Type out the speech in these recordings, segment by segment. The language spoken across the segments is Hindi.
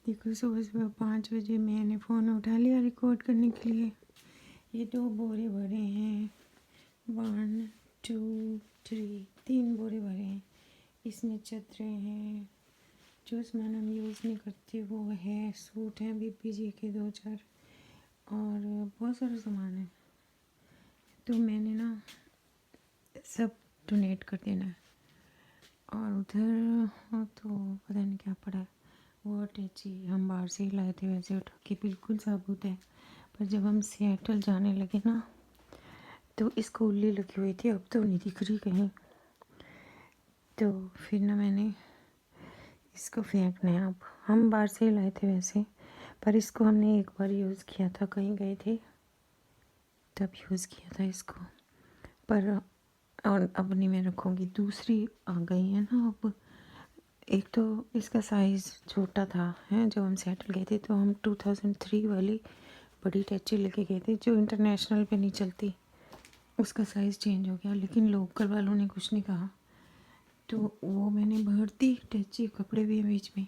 देखो सुबह सुबह 5 बजे मैंने फ़ोन उठा लिया रिकॉर्ड करने के लिए। ये 2 बोरे भरे हैं, 1 2 3, 3 बोरे भरे हैं। इसमें चदरें हैं, जो सामान हम यूज़ नहीं करते वो है, सूट हैं बीपी जी के 2-4 और बहुत सारा सामान है। तो मैंने ना सब डोनेट कर देना है। और उधर तो पता नहीं क्या पड़ा है, वो अटैची हम बाहर से ही लाए थे, वैसे उठा के बिल्कुल साबुत है। पर जब हम सिएटल जाने लगे ना तो इसको उल्ली लगी हुई थी, अब तो नहीं दिख रही कहीं। तो फिर ना मैंने इसको फेंकना है। अब हम बाहर से ही लाए थे वैसे, पर इसको हमने एक बार यूज़ किया था, कहीं गए थे तब यूज़ किया था इसको। पर और अब नहीं मैं रखूँगी, दूसरी आ गई है ना अब। एक तो इसका साइज़ छोटा था है, जब हम सेटल गए थे तो हम 2003 वाली बड़ी टैची लेके गए थे जो इंटरनेशनल पे नहीं चलती, उसका साइज़ चेंज हो गया। लेकिन लोकल वालों ने कुछ नहीं कहा, तो वो मैंने भर दी टैची, कपड़े भी हैं बीच में।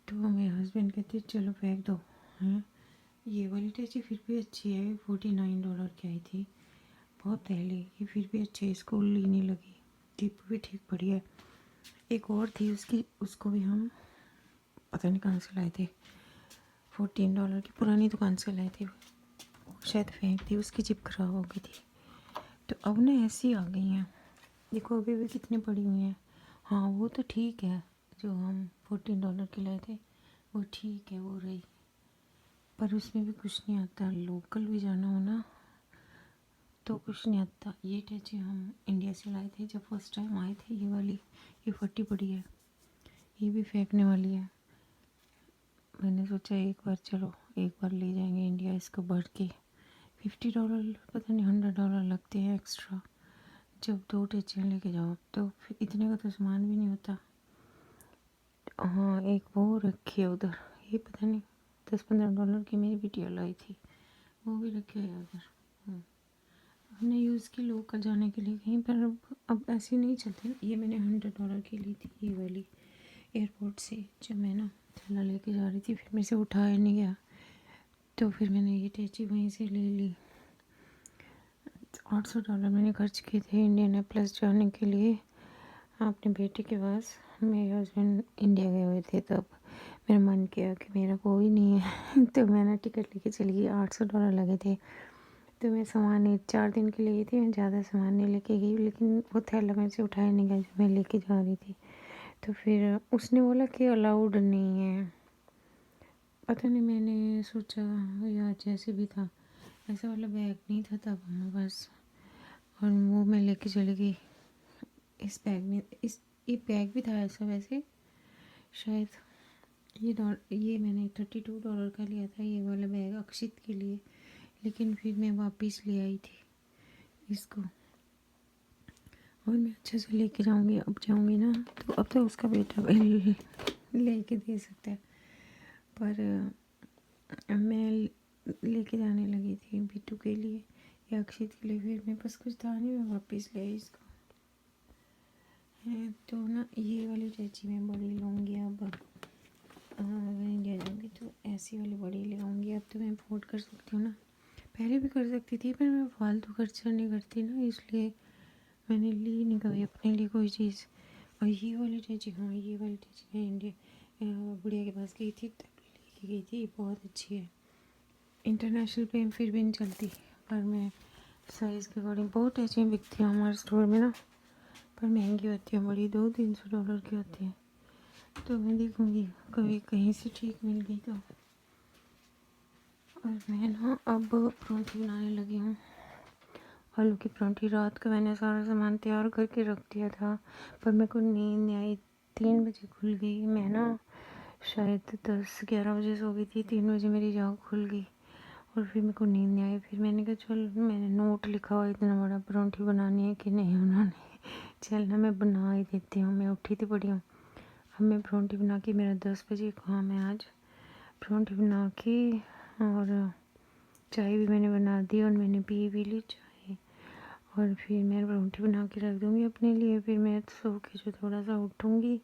तो मेरे हस्बैंड कहते चलो फेंक दो हैं। ये वाली टैची फिर भी अच्छी है, $49 की आई थी बहुत पहले, ये फिर भी अच्छी है, इसको उल्ली नहीं लगी, टिप भी ठीक बढ़िया है। एक और थी उसकी, उसको भी हम पता नहीं कहाँ से लाए थे, $14 की पुरानी दुकान से लाए थे, शायद फेंक दी, उसकी जिप खराब हो गई थी। तो अब ना ऐसी आ गई हैं, देखो अभी भी कितनी पड़ी हुई हैं। हाँ वो तो ठीक है, जो हम $14 की लाए थे वो ठीक है, वो रही। पर उसमें भी कुछ नहीं आता, लोकल भी जाना हो ना तो कुछ नहीं आता। ये टैची हम इंडिया से लाए थे जब फर्स्ट टाइम आए थे, ये वाली, ये फटी पड़ी है, ये भी फेंकने वाली है। मैंने सोचा एक बार चलो एक बार ले जाएंगे इंडिया इसको भर के। $50 पता नहीं $100 लगते हैं एक्स्ट्रा जब 2 टैचियाँ लेके जाओ, तो फिर इतने का तो सामान भी नहीं होता। हाँ एक वो रखी है उधर, ये पता नहीं $10-15 की मेरी बिटिया लाई थी, वो भी रखी है उधर। हमने यूज़ की लोकल जाने के लिए कहीं पर, अब ऐसे नहीं चलते। ये मैंने $100 की ली थी, ये वाली एयरपोर्ट से, जब मैं ना थैला लेके जा रही थी, फिर मेरे से उठाया नहीं गया, तो फिर मैंने ये टैची वहीं से ले ली। $800 मैंने खर्च किए थे इंडियन प्लस जाने के लिए अपने बेटे के पास। मेरे हस्बैंड इंडिया गए हुए थे, तब मेरा मन किया कि मेरा कोई नहीं है तो मैंने टिकट लेके चली गई, $800 लगे थे। तो मैं सामान 4 दिन के लिए गई थी, मैं ज़्यादा सामान नहीं लेके गई, लेकिन वो थैला मेरे से उठाया नहीं गया जो मैं लेके जा रही थी। तो फिर उसने बोला कि अलाउड नहीं है, पता नहीं, मैंने सोचा यार जैसे भी था, ऐसा वाला बैग नहीं था तब हमारे पास, और वो मैं लेके चली गई। इस बैग में ये बैग भी था ऐसा वैसे शायद, ये मैंने $32 का लिया था ये वाला बैग अक्षित के लिए, लेकिन फिर मैं वापस ले आई थी इसको, और मैं अच्छे से लेके जाऊंगी। अब जाऊंगी ना तो अब तो उसका बेटा लेके दे सकता है, पर मैं लेके जाने लगी थी बिट्टू के लिए या अक्षित के लिए, फिर मेरे पास कुछ था नहीं, मैं वापस ले आई इसको। है तो ना ये वाली टैची मैं बड़ी लूँगी अब, अगर इंडिया जाऊँगी तो ऐसी वाली बड़ी ले आऊँगी। अब तो मैं अफोर्ड कर सकती हूँ ना, पहले भी कर सकती थी पर मैं फालतू खर्चा नहीं करती ना, इसलिए मैंने ली नहीं कभी अपने लिए कोई चीज़। और ये वाली टैची, हाँ ये वाली टैची मैं इंडिया गुड़िया के पास गई थी तब लेके गई थी, बहुत अच्छी है। इंटरनेशनल पे फिर भी नहीं चलती, पर मैं साइज़ के अकॉर्डिंग, बहुत टैचियाँ बिकती हैं हमारे स्टोर में ना, पर महंगी होती है बड़ी, $200-300 की होती है। तो मैं देखूँगी कभी कहीं से ठीक मिल गई तो। और मैं ना अब परांठी बनाने लगी हूँ, आलू की परांठी। रात का मैंने सारा सामान तैयार करके रख दिया था, पर मेरे को नींद नहीं आई, 3 बजे खुल गई। मैं ना शायद 10-11 बजे सो गई थी, 3 बजे मेरी जाग खुल गई और फिर मेरे को नींद नहीं आई। फिर मैंने कहा चल, मैंने नोट लिखा हुआ इतना बड़ा, परांठी बनानी है कि नहीं बनानी, चल ना मैं बना ही देती हूँ। मैं उठी थी बड़ी हूँ, अब मैं परांठी बना के, मेरा 10 बजे काम है आज, परांठी बना के, और चाय भी मैंने बना दी और मैंने पी भी ली चाय, और फिर मैं परांठी बना के रख दूँगी अपने लिए। फिर मैं सो के जो थोड़ा सा उठूँगी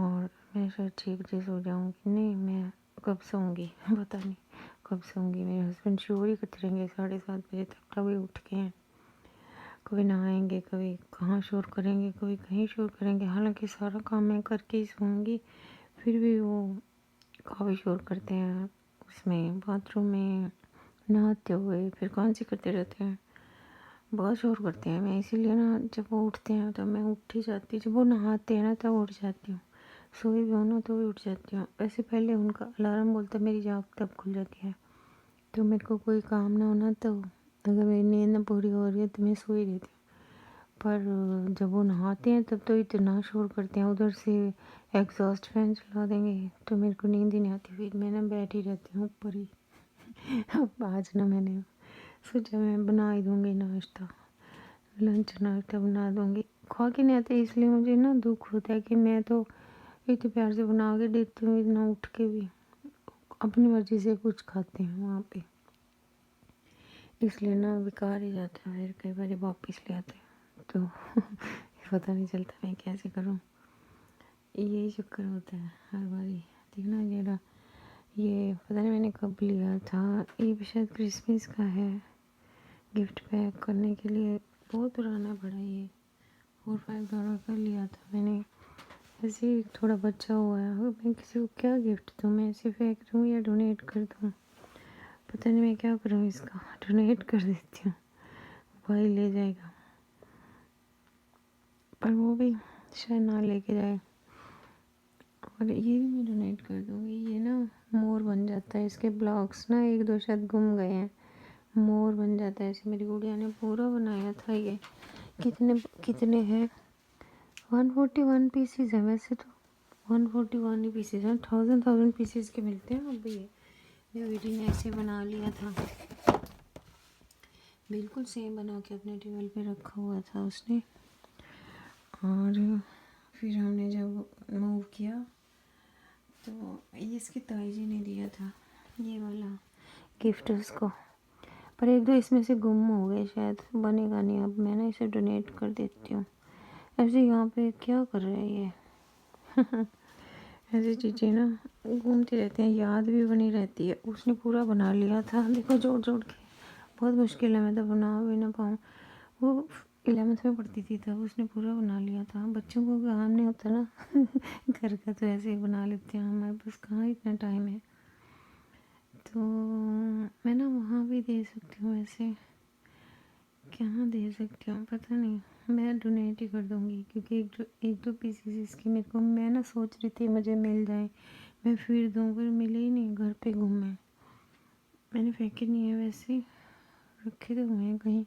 और मैं शायद 6 बजे सो जाऊँगी। नहीं, मैं कब सोऊंगी पता नहीं कब सोऊंगी। मेरे हस्बैंड शोर ही करते रहेंगे 7:30 बजे तक, तभी उठ के हैं। कभी नहाएंगे, कभी कहाँ शोर करेंगे, कभी कहीं शोर करेंगे। हालांकि सारा काम मैं करके ही सोऊंगी, फिर भी वो काफ़ी शोर करते हैं उसमें, बाथरूम में नहाते हुए, फिर कौन सी करते रहते हैं, बहुत शोर करते हैं। मैं इसीलिए ना जब वो उठते हैं तो मैं उठ ही जाती हूँ। जब वो नहाते हैं ना तब उठ जाती हूँ, सोई भी हो ना तो भी उठ जाती हूँ। वैसे पहले उनका अलार्म बोलता मेरी जाग तब खुल जाती है, तो मेरे को कोई काम ना होना तो अगर मेरी नींद ना पूरी हो रही है तो मैं सो ही रहती हूँ। पर जब वो नहाते हैं तब तो इतना शोर करते हैं, उधर से एग्जॉस्ट फैन चला देंगे तो मेरे को नींद ही नहीं आती। फिर मैं ना बैठी रहती हूँ ऊपर ही। अब आज ना मैंने सोचा मैं बना ही दूँगी नाश्ता, लंच नाश्ता बना दूँगी। खा के नहीं आते इसलिए मुझे ना दुख होता है कि मैं तो इतने प्यार से बना के देती हूँ, इतना उठ के भी अपनी मर्ज़ी से कुछ खाते हैं वहाँ पे, इसलिए ना बेकार ही जाता है। फिर कई बार वापस ले आते हैं तो पता नहीं चलता मैं कैसे करूँ। यही चक्कर होता है हर बारी। देखना जरा, ये पता नहीं मैंने कब लिया था, ये भी शायद क्रिसमस का है, गिफ्ट पैक करने के लिए। बहुत पुराना पड़ा ये, $4-5 का लिया था मैंने। ऐसे ही थोड़ा बचा हुआ है। मैं किसी को क्या गिफ्ट दूँ, मैं ऐसे फेंक दूँ या डोनेट कर दूँ, पता नहीं मैं क्या करूँ इसका। डोनेट कर देती हूँ, भाई ले जाएगा, पर वो भी शायद ना लेके जाए। और ये भी मैं डोनेट कर दूँगी। ये ना मोर बन जाता है, इसके ब्लॉक्स ना 1-2 शायद गुम गए हैं, मोर बन जाता है ऐसे। मेरी गुड़िया ने पूरा बनाया था ये। कितने कितने हैं, 141 पीसीज है वैसे तो, 141 ही पीसीज हैं। 1000 पीसीज के मिलते हैं। अब ये बेटी ने ऐसे बना लिया था, बिल्कुल सेम बना के अपने टेबल पे रखा हुआ था उसने। और फिर हमने जब मूव किया तो ये इसकी ताई जी ने दिया था ये वाला गिफ्ट उसको, पर 1-2 इसमें से गुम हो गए, शायद बनेगा नहीं। अब मैं ना इसे डोनेट कर देती हूँ। ऐसे यहाँ पे क्या कर रहे हैं ये ऐसी चीज़ें ना घूमती रहती हैं, याद भी बनी रहती है। उसने पूरा बना लिया था, देखो जोड़ जोड़ के, बहुत मुश्किल है, मैं तो बना भी ना पाऊँ। वो 11th में पढ़ती थी तब उसने पूरा बना लिया था। बच्चों को काम नहीं होता ना घर का, तो ऐसे ही बना लेते हैं। हमारे पास कहाँ इतना टाइम है। तो मैं ना वहाँ भी दे सकती हूँ, ऐसे क्या दे सकती हूँ पता नहीं। मैं डोनेट ही कर दूँगी, क्योंकि एक दो पीसेस इसकी मेरे को, मैं ना सोच रही थी मुझे मिल जाए, मैं फिर दूँ, पर मिले ही नहीं। घर पे गुम है, मैंने फेंके नहीं है, वैसे रखे तो हुए हैं कहीं,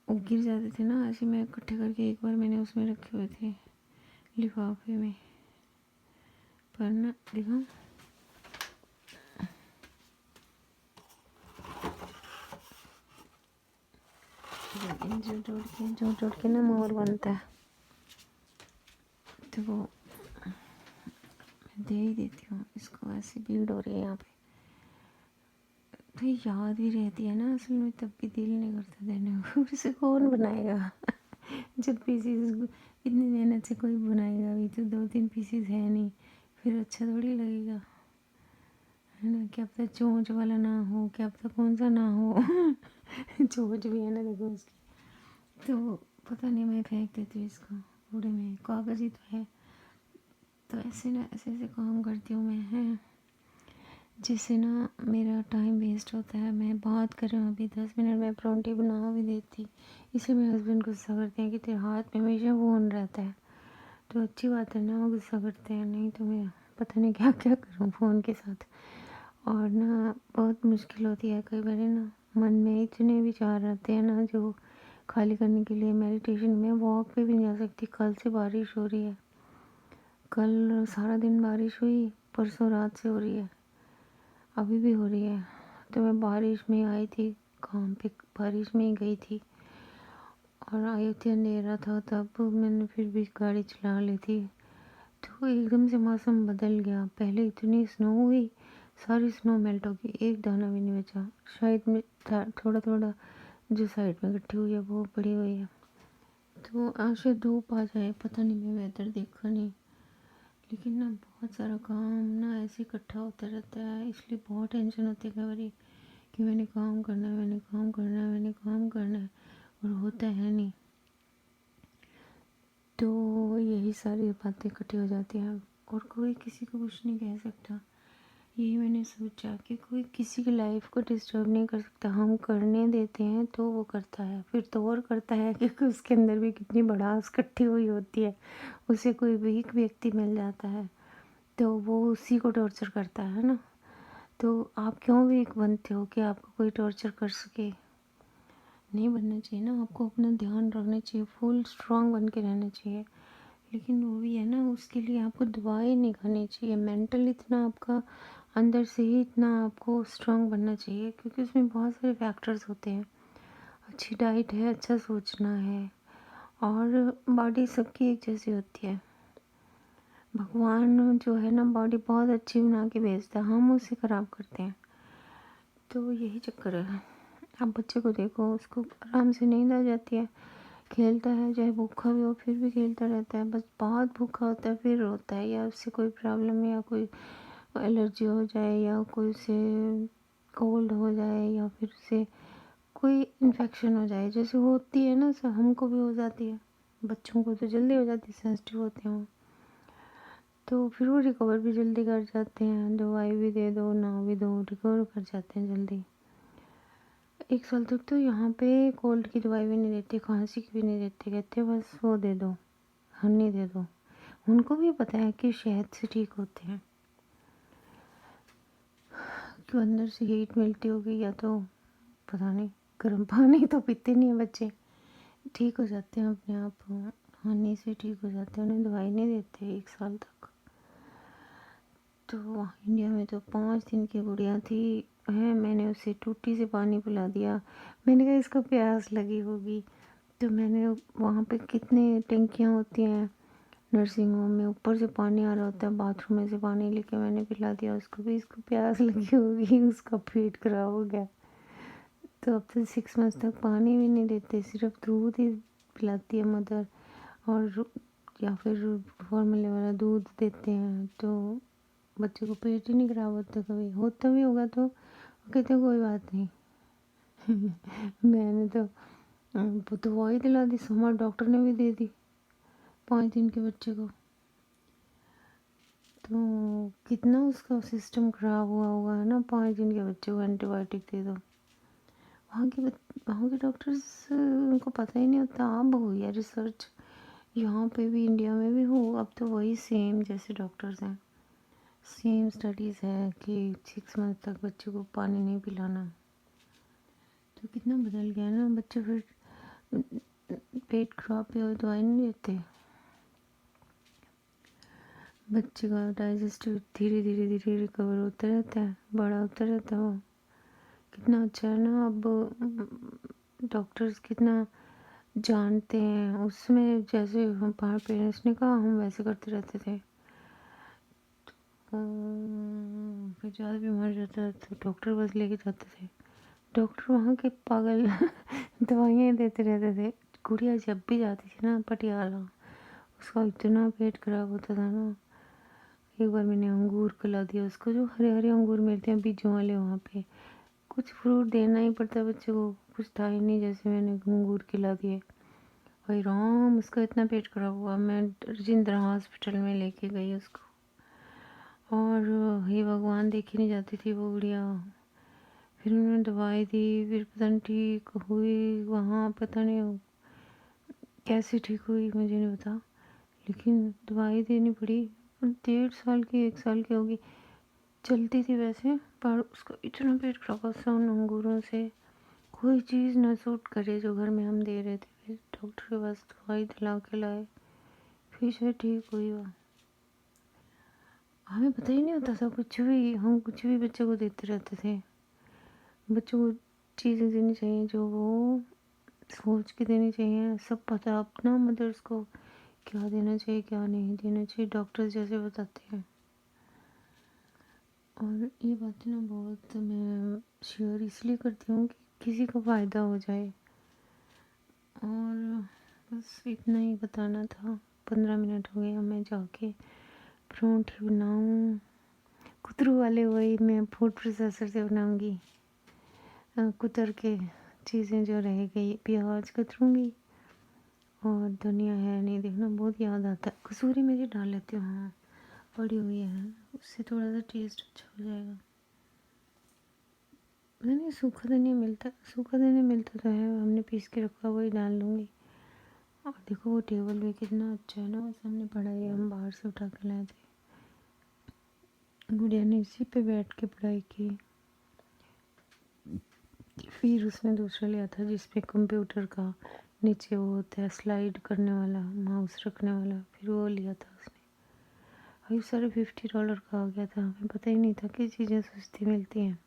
वो गिर जाते थे ना ऐसे। मैं इकट्ठे करके एक बार मैंने उसमें रखे हुए थे लिफाफे में, पर ना देखो जोड़ जोड़ के ना मोर बनता है, तो वो मैं दे ही देती हूँ इसको। ऐसी भीड़ हो रही है यहाँ पे, तो याद ही रहती है ना असल में, तब भी दिल नहीं करता देने को। उसे कौन बनाएगा जब पीसीस इतनी मेहनत से कोई बनाएगा भी तो 2-3 पीसीस है नहीं, फिर अच्छा थोड़ी लगेगा, है ना। क्या पता चोंच वाला ना हो, क्या पता कौन सा ना हो चोंच भी है ना देखो उसकी, तो पता नहीं। मैं फेंक देती हूँ इसको कूड़े में, कागज़ ही तो है। तो ऐसे ना ऐसे ऐसे काम करती हूँ मैं, है, जिससे ना मेरा टाइम वेस्ट होता है। मैं बात कर रही हूँ अभी 10 मिनट में परांठे बना भी देती, इसलिए मेरे हस्बैंड गुस्सा करते हैं कि तेरे हाथ में हमेशा फ़ोन रहता है। तो अच्छी बात है ना, वो गुस्सा करते हैं, नहीं तो मैं पता नहीं क्या क्या करूँ फ़ोन के साथ। और ना बहुत मुश्किल होती है कई बार ना, मन में इतने विचार आते हैं ना जो खाली करने के लिए। मेडिटेशन में वॉक पे भी नहीं जा सकती, कल से बारिश हो रही है, कल सारा दिन बारिश हुई, परसों रात से हो रही है, अभी भी हो रही है। तो मैं बारिश में आई थी काम पे, बारिश में ही गई थी, और आई थी, अंधेरा था तब मैंने फिर भी गाड़ी चला ली थी। तो एकदम से मौसम बदल गया, पहले इतनी स्नो हुई, सारी स्नो मेल्ट हो गई, एक दाना भी नहीं बचा। शायद में थोड़ा थोड़ा जो साइड में इकट्ठी हुई है वो पड़ी हुई है। तो आज से धूप आ जाए, पता नहीं, मैं वेदर देखा नहीं। लेकिन ना बहुत सारा काम ना ऐसे इकट्ठा होता रहता है, इसलिए बहुत टेंशन होती है कई बारी कि मैंने काम करना है, मैंने काम करना है, मैंने काम करना है, और होता है नहीं। तो यही सारी बातें इकट्ठी हो जाती हैं और कोई किसी को कुछ नहीं कह सकता। यही मैंने सोचा कि कोई किसी की लाइफ को डिस्टर्ब नहीं कर सकता, हम करने देते हैं तो वो करता है, फिर तो और करता है क्योंकि उसके अंदर भी कितनी भड़ास इकट्ठी हुई होती है। उसे कोई वीक व्यक्ति मिल जाता है तो वो उसी को टॉर्चर करता है ना। तो आप क्यों वीक बनते हो कि आपको कोई टॉर्चर कर सके? नहीं बनना चाहिए ना, आपको अपना ध्यान रखना चाहिए, फुल स्ट्रांग बन के रहना चाहिए। लेकिन वो भी है ना, उसके लिए आपको दवाई नहीं खानी चाहिए, मेंटल इतना आपका अंदर से ही इतना आपको स्ट्रांग बनना चाहिए, क्योंकि उसमें बहुत सारे फैक्टर्स होते हैं। अच्छी डाइट है, अच्छा सोचना है, और बॉडी सबकी एक जैसी होती है। भगवान जो है ना बॉडी बहुत अच्छी बना के भेजता है, हम उसे ख़राब करते हैं। तो यही चक्कर है। आप बच्चे को देखो, उसको आराम से नींद आ जाती है, खेलता है, चाहे भूखा भी हो फिर भी खेलता रहता है। बस बहुत भूखा होता है फिर रोता है, या उससे कोई प्रॉब्लम या कोई एलर्जी हो जाए, या कोई उसे कोल्ड हो जाए, या फिर उसे कोई इन्फेक्शन हो जाए, जैसे होती है ना, सब हमको भी हो जाती है। बच्चों को तो जल्दी हो जाती है, सेंसिटिव होते हैं वो, तो फिर वो रिकवर भी जल्दी कर जाते हैं। दवाई भी दे दो ना भी दो, रिकवर कर जाते हैं जल्दी। 1 साल तक तो यहाँ पे कोल्ड की दवाई भी नहीं देते, खांसी की भी नहीं देते, कहते बस वो दे दो, हनी दे दो। उनको भी पता है कि शहद से ठीक होते हैं, क्यों अंदर से हीट मिलती होगी, या तो पता नहीं, गर्म पानी तो पीते नहीं है बच्चे, ठीक हो जाते हैं अपने आप, हनी से ठीक हो जाते हैं, उन्हें दवाई नहीं देते 1 साल तक। तो इंडिया में तो 5 दिन की गुड़िया थी है, मैंने उसे टूटी से पानी पिला दिया। मैंने कहा इसको प्यास लगी होगी, तो मैंने वहाँ पे कितने टंकियाँ होती हैं नर्सिंग होम में, ऊपर से पानी आ रहा होता है, बाथरूम में से पानी लेके मैंने पिला दिया उसको भी, इसको प्यास लगी होगी, उसका पेट खराब हो गया। तो अब तो 6 मंथ तक पानी भी नहीं देते, सिर्फ दूध ही पिलाती है मदर, और या फिर फॉर्मूले वाला दूध देते हैं। तो बच्चे को पेट ही नहीं खराब होता, कभी होता भी होगा तो कहते कोई बात नहीं। मैंने तो दवाई दिला दी, हमारे डॉक्टर ने भी दे दी 5 दिन के बच्चे को। तो कितना उसका सिस्टम खराब हुआ होगा है ना, 5 दिन के बच्चे को एंटीबायोटिक दे दो। वहाँ के डॉक्टर्स उनको पता ही नहीं होता। अब हुई है रिसर्च, यहाँ पे भी इंडिया में भी हो, अब तो वही सेम जैसे डॉक्टर्स हैं, सेम स्टडीज़ है कि 6 मंथ तक बच्चे को पानी नहीं पिलाना। तो कितना बदल गया ना, बच्चे फिर पेट खराब पे और दवाई नहीं देते, बच्चे का डाइजेस्टिव धीरे धीरे धीरे रिकवर होता रहता है, बड़ा होता रहता है वो। कितना अच्छा है ना, अब डॉक्टर्स कितना जानते हैं उसमें, जैसे हमारे पेरेंट्स ने कहा हम वैसे करते रहते थे। फिर ज़्यादा बीमार रहता था तो डॉक्टर बस लेके जाते थे, डॉक्टर वहाँ के पागल दवाइयाँ देते रहते थे। गुड़िया जब भी जाती थी ना पटियाला, उसका इतना पेट खराब होता था ना। एक बार मैंने अंगूर खिला दिया उसको, जो हरे हरे अंगूर मिलते हैं बीजों वाले, वहाँ पे कुछ फ्रूट देना ही पड़ता है बच्चे को, कुछ था ही नहीं, जैसे मैंने अंगूर खिला दिए, भाई राम उसका इतना पेट खराब हुआ। मैं राजेंद्र हॉस्पिटल में लेके गई उसको, और हे भगवान देखी नहीं जाती थी वो गुड़िया। फिर उन्होंने दवाई दी, फिर पता नहीं ठीक हुई, वहाँ पता नहीं कैसे ठीक हुई मुझे नहीं पता, लेकिन दवाई देनी पड़ी। 1.5 साल की 1 साल की होगी, चलती थी वैसे, पर उसका इतना पेट खराब हुआ उन अंगूरों से, कोई चीज़ ना सूट करे जो घर में हम दे रहे थे। फिर डॉक्टर के पास दवाई दिला के लाए, फिर शायद ठीक हुई वो। हमें पता ही नहीं होता था कुछ भी, हम कुछ भी बच्चे को देते रहते थे। बच्चों को चीज़ें देनी चाहिए जो वो सोच के देनी चाहिए, सब पता अपना मदर्स को क्या देना चाहिए क्या नहीं देना चाहिए, डॉक्टर जैसे बताते हैं। और ये बातें ना बहुत मैं शेयर इसलिए करती हूँ कि किसी को फ़ायदा हो जाए, और बस इतना ही बताना था। 15 मिनट हो गए, मैं जाके परांठे बनाऊँ, कुतरू वाले वही मैं फूड प्रोसेसर से बनाऊँगी। कुतर के चीज़ें जो रह गई, प्याज कतरूँगी और धनिया है नहीं, देखना बहुत याद आता है। कसूरी मेथी डाल लेती हूँ, हाँ पड़ी हुई है, उससे थोड़ा सा टेस्ट अच्छा हो जाएगा। पता नहीं सूखा धनिया मिलता तो है, हमने पीस के रखा, वही डाल लूँगी। और देखो वो टेबल भी कितना अच्छा है ना, वो सामने पड़ा है, हम बाहर से उठा के लाए थे। गुड़िया ने इसी पे बैठ के पढ़ाई की। फिर उसने दूसरा लिया था जिसपे कंप्यूटर का नीचे वो होता है स्लाइड करने वाला, माउस रखने वाला, फिर वो लिया था उसने। अभी सारे $50 का आ गया था, हमें पता ही नहीं था कि चीज़ें सस्ती मिलती हैं।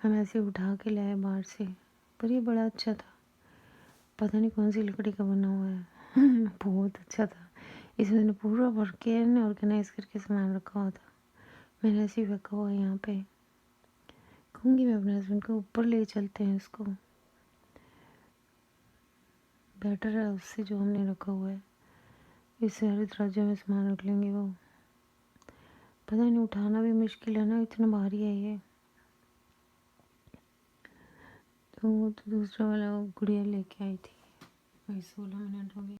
हम ऐसे उठा के लाए बाहर से, पर ये बड़ा अच्छा था, पता नहीं कौन सी लकड़ी का बना हुआ है बहुत अच्छा था। इसमें मैंने पूरा भर के ऑर्गेनाइज करके सामान रखा हुआ था, मैंने ऐसे ही रखा हुआ है यहाँ पे। कहूँगी मैं अपने हस्बैंड को ऊपर ले चलते हैं, इसको बेटर है उससे जो हमने रखा हुआ है। इससे हर दरवाजे में सामान रख लेंगे वो, पता नहीं उठाना भी मुश्किल है ना, इतना भारी है ये। तो वो तो दूसरा वाला गुड़िया लेके आई थी, वही 16 मिनट हो गए।